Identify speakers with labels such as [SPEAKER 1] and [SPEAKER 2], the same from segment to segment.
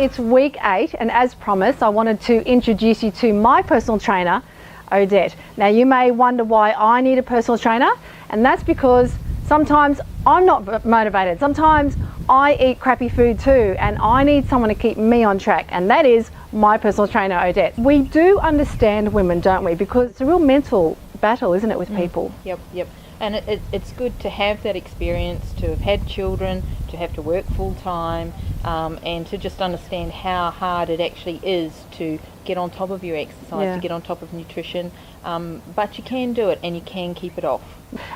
[SPEAKER 1] it's week 8, and as promised, I wanted to introduce you to my personal trainer, Odette. Now, you may wonder why I need a personal trainer, and that's because sometimes I'm not motivated. Sometimes I eat crappy food too, and I need someone to keep me on track, and that is my personal trainer, Odette. We do understand women, don't we? Because it's a real mental battle, isn't it, with people?
[SPEAKER 2] Yep. And it's good to have that experience, to have had children, to have to work full time, and to just understand how hard it actually is to get on top of your exercise, to get on top of nutrition. But you can do it, and you can keep it off.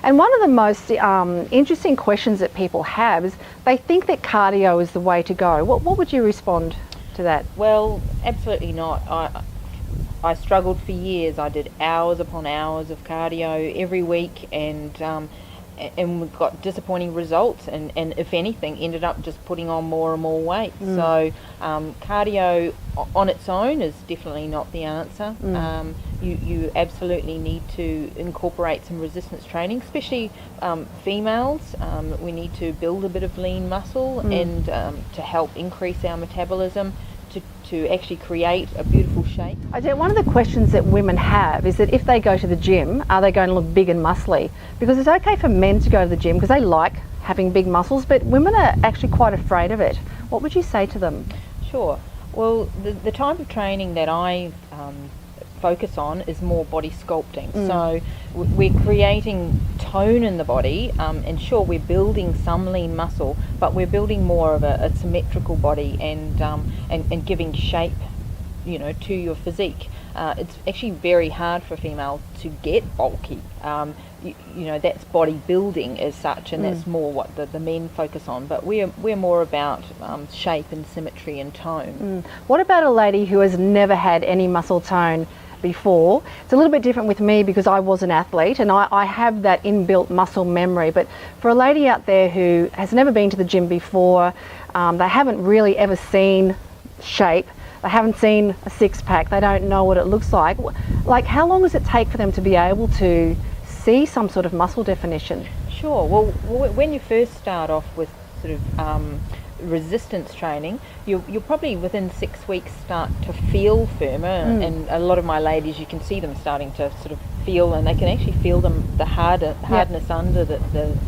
[SPEAKER 1] And one of the most interesting questions that people have is they think that cardio is the way to go. What would you respond to that?
[SPEAKER 2] Well, absolutely not. I struggled for years. I did hours upon hours of cardio every week, and we got disappointing results, and if anything ended up just putting on more and more weight. So cardio on its own is definitely not the answer. You absolutely need to incorporate some resistance training, especially females. We need to build a bit of lean muscle and to help increase our metabolism, to actually create a beautiful shape.
[SPEAKER 1] Odette, one of the questions that women have is that if they go to the gym, are they going to look big and muscly? Because it's okay for men to go to the gym because they like having big muscles, but women are actually quite afraid of it. What would you say to them?
[SPEAKER 2] Sure. Well, the type of training that I focus on is more body sculpting. So we're creating tone in the body, and sure, we're building some lean muscle, but we're building more of a symmetrical body and giving shape, to your physique. It's actually very hard for females to get bulky. That's bodybuilding as such, and that's more what the men focus on. But we're more about shape and symmetry and tone.
[SPEAKER 1] What about a lady who has never had any muscle tone before? It's a little bit different with me because I was an athlete and I have that inbuilt muscle memory, but for a lady out there who has never been to the gym before, they haven't really ever seen shape, they haven't seen a six-pack, they don't know what it looks like how long does it take for them to be able to see some sort of muscle definition?
[SPEAKER 2] Sure. Well, when you first start off with sort of resistance training, you'll probably within 6 weeks start to feel firmer, and a lot of my ladies, you can see them starting to sort of feel, and they can actually feel the hardness under the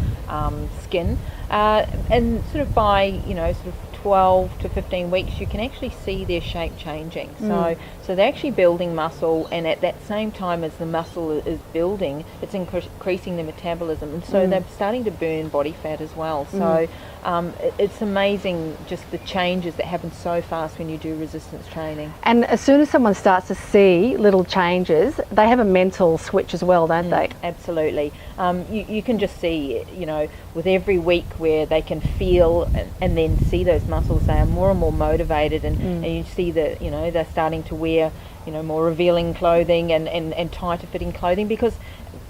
[SPEAKER 2] skin, and sort of by sort of 12 to 15 weeks you can actually see their shape changing. So they're actually building muscle, and at that same time as the muscle is building, it's increasing the metabolism, and so they're starting to burn body fat as well. So it's amazing just the changes that happen so fast when you do resistance training.
[SPEAKER 1] And as soon as someone starts to see little changes, they have a mental switch as well, don't they?
[SPEAKER 2] Absolutely. You can just see, with every week where they can feel and then see those muscles, they are more and more motivated, and you see that, they're starting to wear, more revealing clothing and tighter fitting clothing because,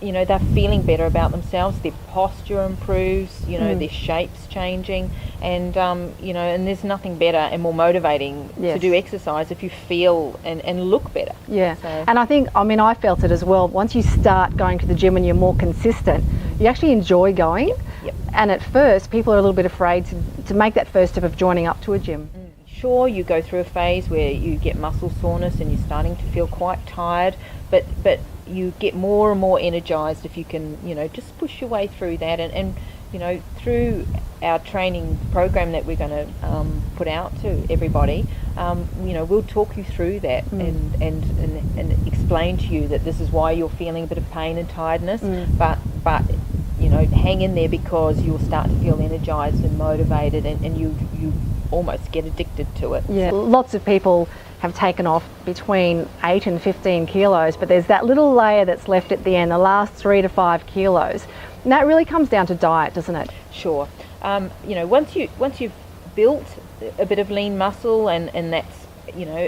[SPEAKER 2] they're feeling better about themselves, their posture improves, their shape's changing, and, and there's nothing better and more motivating to do exercise if you feel and look better.
[SPEAKER 1] Yeah,
[SPEAKER 2] so.
[SPEAKER 1] And I felt it as well. Once you start going to the gym and you're more consistent, you actually enjoy going.
[SPEAKER 2] Yep.
[SPEAKER 1] And at first, people are a little bit afraid to make that first step of joining up to a gym.
[SPEAKER 2] Sure, you go through a phase where you get muscle soreness and you're starting to feel quite tired, but you get more and more energized if you can, just push your way through that, and through our training program that we're going to put out to everybody, we'll talk you through that and explain to you that this is why you're feeling a bit of pain and tiredness, but hang in there because you'll start to feel energized and motivated, and you almost get addicted to it.
[SPEAKER 1] Yeah, lots of people have taken off between 8 and 15 kilos, but there's that little layer that's left at the end, the last 3 to 5 kilos. And that really comes down to diet, doesn't it?
[SPEAKER 2] Sure. Once you've built a bit of lean muscle and that's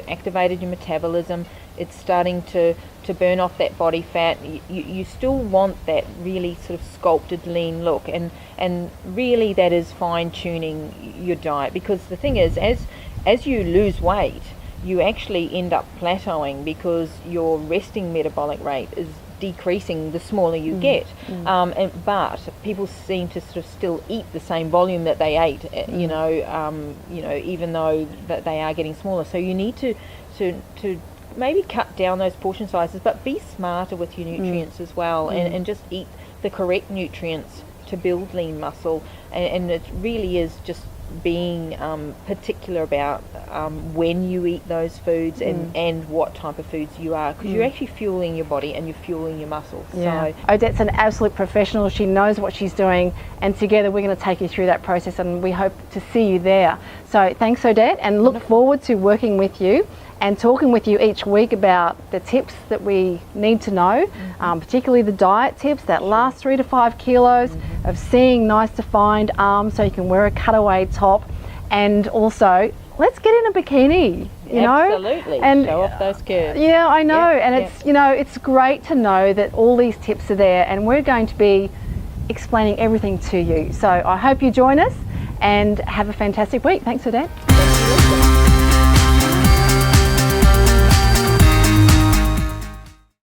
[SPEAKER 2] activated your metabolism, it's starting to burn off that body fat. You still want that really sort of sculpted lean look, and really that is fine tuning your diet, because the thing is, as you lose weight, you actually end up plateauing because your resting metabolic rate is decreasing the smaller you get. But people seem to sort of still eat the same volume that they ate, even though that they are getting smaller. So you need to maybe cut down those portion sizes, but be smarter with your nutrients as well, and just eat the correct nutrients to build lean muscle. And it really is just being particular about when you eat those foods and what type of foods you are, because you're actually fueling your body and you're fueling your muscles.
[SPEAKER 1] Yeah. So Odette's an absolute professional. She knows what she's doing, and together we're going to take you through that process, and we hope to see you there. So thanks, Odette, and look forward to working with you and talking with you each week about the tips that we need to know, particularly the diet tips, that last 3 to 5 kilos of seeing nice defined arms so you can wear a cutaway top, and also let's get in a bikini, you know?
[SPEAKER 2] Absolutely, and show off those curves.
[SPEAKER 1] Yeah, I know, and it's, it's great to know that all these tips are there, and we're going to be explaining everything to you. So I hope you join us and have a fantastic week. Thanks, Odette.
[SPEAKER 2] Thank you.